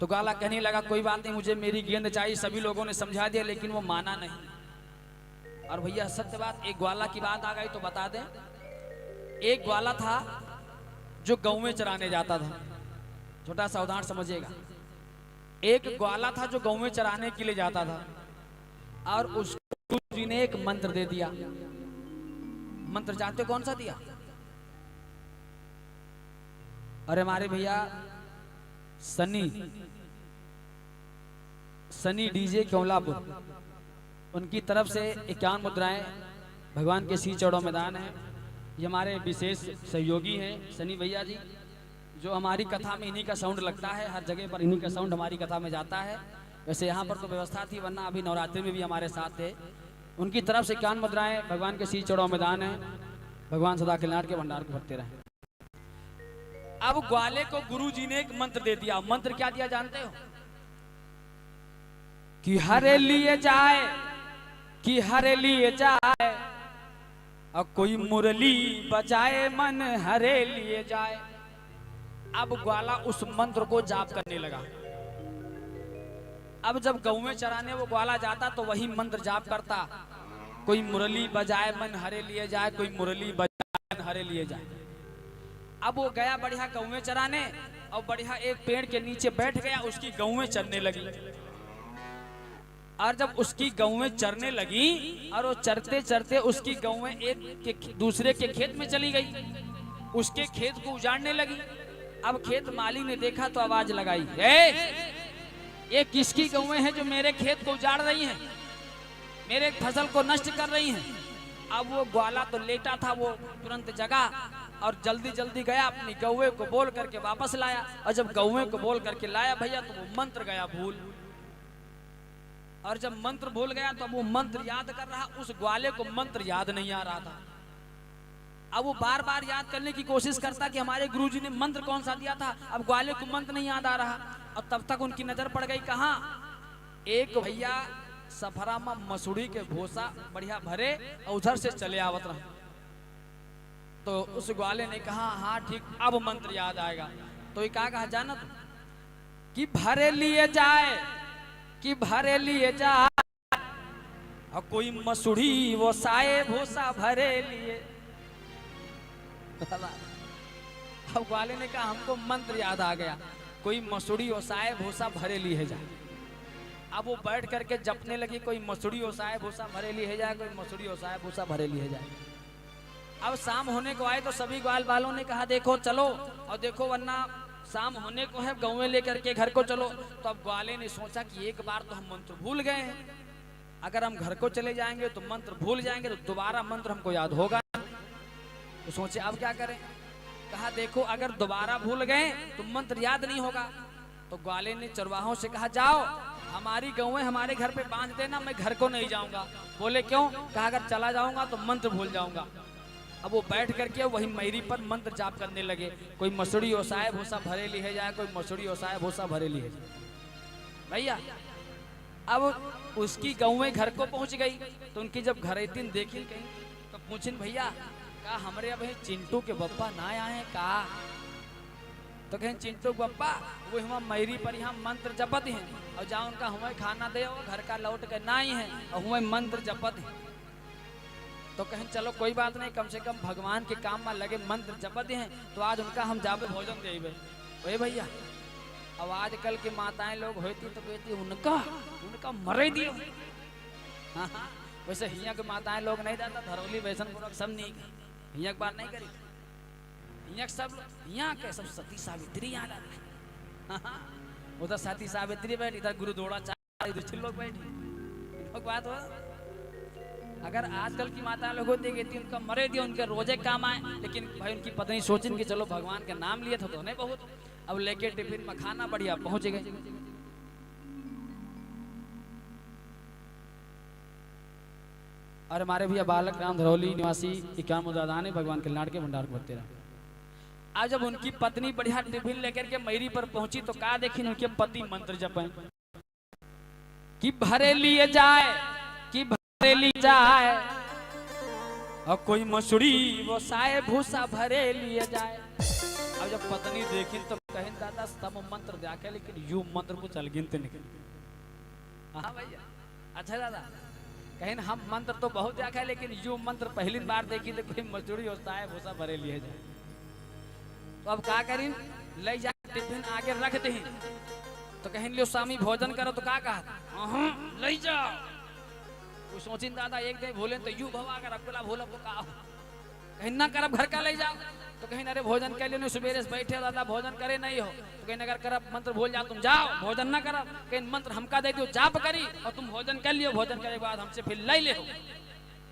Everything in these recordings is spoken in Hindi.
तो ग्वाला कहने लगा कोई बात नहीं, मुझे मेरी गेंद चाहिए। सभी लोगों ने समझा दिया लेकिन वो माना नहीं। और भैया सत्य बात, एक ग्वाला की बात आ गई तो बता दें। एक ग्वाला था जो गौ में चराने जाता था, छोटा सा उदाहरण समझिएगा। एक ग्वाला था जो गौ में चराने के लिए जाता था और उसको गुरु जी ने एक मंत्र दे दिया। मंत्र जानते कौन सा दिया? अरे हमारे भैया सनी डीजे कमलापुर, उनकी तरफ से 51 मुद्राएं भगवान के सी चौड़ों मैदान है। ये हमारे विशेष सहयोगी हैं सनी भैया जी, जो हमारी कथा में इन्हीं का साउंड लगता है, हर जगह पर इन्हीं का साउंड हमारी कथा में जाता है। वैसे यहाँ पर तो व्यवस्था थी, वरना अभी नवरात्रि में भी हमारे साथ थे। उनकी तरफ से 51 मुद्राएं भगवान के सी चौड़ों मैदान है। भगवान सदा कल्याण के भंडार को भरते रहे। अब ग्वाले को गुरु जी ने एक मंत्र दे दिया। मंत्र क्या दिया जानते हो? कि हरे लिए जाए, कि हरे लिए जाए, और कोई मुरली बजाए मन हरे लिए जाए। अब ग्वाला उस मंत्र को जाप करने लगा। अब जब गौ में चराने वो ग्वाला जाता तो वही मंत्र जाप करता, कोई मुरली बजाए मन हरे लिए जाए, कोई मुरली बजाए मन हरे लिए जाए। अब वो गया बढ़िया गौ में चराने और बढ़िया एक पेड़ के नीचे बैठ गया, उसकी गौ में चरने लगी। और जब उसकी गौ में चरने लगी और वो चरते चरते उसकी गौ में एक के दूसरे के खेत में चली गई, उसके खेत को उजाड़ने लगी। अब खेत माली ने देखा तो आवाज लगाई, ये किसकी गौएं हैं जो मेरे खेत को उजाड़ रही हैं, मेरे फसल को नष्ट कर रही हैं। अब वो ग्वाला तो लेटा था, वो तुरंत जगा और जल्दी जल्दी गया, अपनी गौए को बोल करके वापस लाया। और जब गौए को बोल करके लाया भैया तो वो मंत्र गया भूल। और जब मंत्र भूल गया तो वो मंत्र याद कर रहा, उस ग्वाले को मंत्र याद नहीं आ रहा था। अब वो बार बार याद करने की कोशिश करता कि हमारे गुरुजी ने मंत्र कौन सा दिया था। अब ग्वाले को मंत्र नहीं याद आ रहा। और तब तक उनकी नजर पड़ गई कहाँ, एक भैया सफरा में मसूड़ी के भूसा बढ़िया भरे और उधर से चले आवत रहा। तो उस ग्वाले ने कहा हाँ ठीक, अब मंत्र याद आएगा। तो ये कहा जाना तो कि भरे लिए जाए, कि भरे लिए जाए, और कोई मसूड़ी वो साए भूसा भरे लिए। अब ग्वाले ने कहा हमको मंत्र याद आ गया, कोई मसूड़ी ओसाए भूसा भरे लिए जाए। अब वो बैठ करके जपने लगी, कोई मसूड़ी ओसाए भूसा भरे लिए जाए, कोई मसूड़ी ओसाए भूसा भरे लिए जाए। अब शाम होने को आए तो सभी ग्वाल वालों ने कहा देखो चलो, और देखो वरना शाम होने को है, गौएं लेकर के घर को चलो। तो अब ग्वाले ने सोचा कि एक बार तो हम मंत्र भूल गए हैं, अगर हम घर को चले जाएंगे तो मंत्र भूल जाएंगे, तो दोबारा मंत्र हमको याद होगा। तो सोचे अब क्या करें। कहा देखो अगर दोबारा भूल गए तो मंत्र याद नहीं होगा। तो ग्वाले ने चरवाहों से कहा जाओ हमारी गौएं हमारे घर पे बांध देना, मैं घर को नहीं जाऊंगा। बोले क्यों? कहा अगर चला जाऊंगा तो मंत्र भूल जाऊंगा। अब वो बैठ करके वही मैरी पर मंत्र जाप करने लगे, कोई मसूड़ी ओसाए भूसा भरे लिए जाए, कोई मसूड़ी ओसाए भूसा भरे लिए जाए। भैया अब उसकी गौएं घर को पहुंच गई तो उनकी जब घरेतीन देखी कहीं तो पूछिन भैया का हमारे अब चिंटू के बप्पा ना आए का? तो कहें चिंटू बप्पा वो हम मैरी पर यहाँ मंत्र जपत हैं और जाओ उनका हमें खाना दे, घर का लौट के ना ही है और हमें मंत्र जपत है। तो कहें चलो कोई बात नहीं, कम से कम भगवान के काम में लगे मंत्र जपत हैं तो आज उनका हम जावे भोजन दे भाई। भैया अब आजकल की माताएं लोग होती तो कहती उनका मरे दियो। हाँ हाँ, वैसे हिया के माताएं लोग नहीं जाता, धरौली वैसन सब नहीं हिया बात नहीं करी। हिया सब यहाँ के सब सती सावित्री याद आते। उधर सती सावित्री बैठी, इधर गुरु दौड़ा चार, इधर लोग बैठी। बात हो अगर आजकल की माता लोग होती कहती उनका मरे दियो, उनके रोजे काम आए, लेकिन भाई उनकी पत्नी सोचिन कि चलो भगवान के नाम लिए थे तो नहीं बहुत, अब लेके टिफिन में खाना बढ़िया पहुंच गए। और हमारे भैया बालक राम धरौली निवासी 51 मुद्रादान भगवान कल्याण के भंडार को भरते रहे। आज जब उनकी पत्नी बढ़िया टिफिन लेकर के मैरी पर पहुंची तो कहा देखी उनके पति मंत्र जपें कि भरे लिए जाए, कि भरे लिए जाए, और कोई मसूड़ी वो साए भूसा भरे लिए जाए। अब जब पत्नी देखी तो कहें दादा सब मंत्र जाके लेकिन यू मंत्र को चल गिनते निकल। हाँ भैया अच्छा दादा कहें हम मंत्र तो बहुत जाके लेकिन यू मंत्र पहली बार देखी तो कोई मसूड़ी और साए भूसा भरे लिए जाए। तो अब क्या करें ले जा टिफिन आगे रख दे तो कहें लियो स्वामी भोजन करो तो क्या कहा ले जाओ। वो सोचिन दादा एक दिन भूले तो यू भवा कर अकेला भूल तो का कहीं ना करब घर का ले जाओ तो कहीं अरे भोजन के लिए सुबेरे से बैठे दादा भोजन करे नहीं हो तो कहीं अगर करब मंत्र भूल जाओ तुम जाओ भोजन ना करब कहीं मंत्र हमका दे दियो जाप करी और तुम भोजन कर लियो भोजन करे के बाद हमसे फिर ले ले।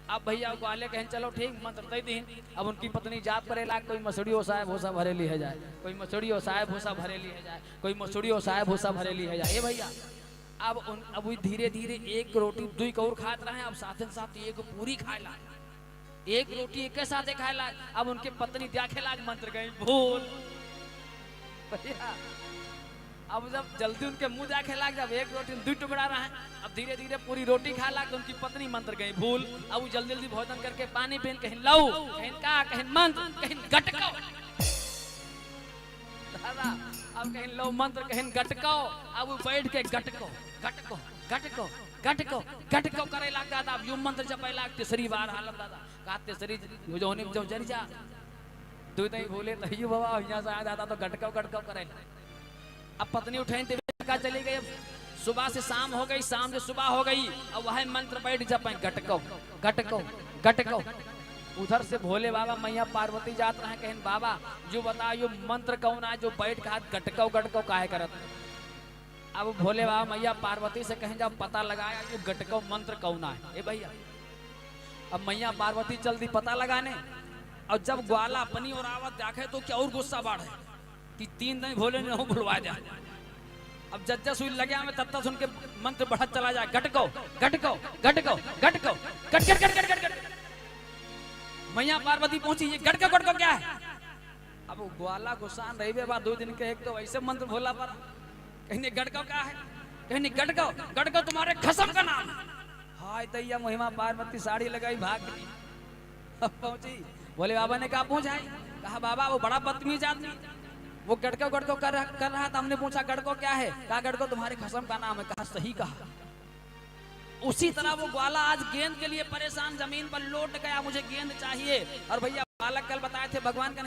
अब भैया ग्वाले कहें चलो ठीक मंत्र दे दी। अब उनकी पत्नी जाप करे लाग कोई मसूड़ी हो साहे भूसा भरे ली है जाए कोई मसूड़ी हो साहे भूसा भरे ली है जाए कोई मसूड़ी हो साहे भूसा भरे ली है जाए। ये भैया अब धीरे धीरे एक रोटी दुई कौर खात रहे अब साथ साथ एक पूरी खाए लाग एक रोटी एक साथ खाए लाग। अब उनके पत्नी देखे लाग मंत्र कहीं भूल भैया अब जब जल्दी उनके मुंह जाके लाग जब एक रोटी दुई टुकड़ा रहा है अब धीरे धीरे पूरी रोटी खा लाग तो उनकी पत्नी मंत्र कहीं भूल। अब वो जल्दी जल्दी भोजन करके पानी पीन कहीं लऊ कहीं का कहीं मंत्र कहीं गटको दादा अब कहीं लो मंत्र कहीं गटको। अब वो बैठ के गटको गटको गटको गटको गटको करे लाग दादा। अब यू मंत्र जपे लाग तीसरी बार हालत दादा का तीसरी जोने जो जरी जा तू नहीं भूले तो यू बाबा यहां से आया दादा तो गटको गटको करे। अब पत्नी उठाई का चली गई। अब सुबह से शाम हो गई शाम से सुबह हो गई अब वह मंत्र बैठ जपे गटको गटको गटको। उधर से भोले बाबा मैया पार्वती जात रहे कहें बाबा जो बता यो मंत्र कौन है जो बैठ के हाथ गटको गटको काहे करत। अब भोले बाबा मैया पार्वती से कहें जब पता लगाया यो गटको मंत्र कौन है। ए भैया अब मैया पार्वती जल्दी पता लगाने और जब ग्वाला अपनी और आवत देखे तो क्या और गुस्सा बढ़े कि 3 दिन भोले ने बुलवा जाए। अब जज्जा सुई लगे हमें तब तक सुन के मंत्र बढ़त चला जाए गटको गटको गटको गटको गट गट गट गट गट। मैया पार्वती पहुंची ये गटको गटको क्या है। अब ग्वाला गुस्सा रही बात 2 दिन के एक तो वैसे मंत्र भोला पर कहीं गटको क्या है कहीं गटको गटको तुम्हारे खसम का नाम है। हाय दैया महिमा पार्वती साड़ी लगाई भाग गई। अब पहुंची भोले बाबा ने कहा पहुंचाई कहा बाबा वो बड़ा बदतमीज आदमी वो गटको गटको कर रहा था। हमने पूछा गटको क्या है कहा गटको तुम्हारे खसम का नाम है। कहा सही कहा। उसी तरह वो ग्वाला आज गेंद के लिए परेशान जमीन पर लौट गया मुझे गेंद चाहिए। और भैया बालक कल बताए थे भगवान का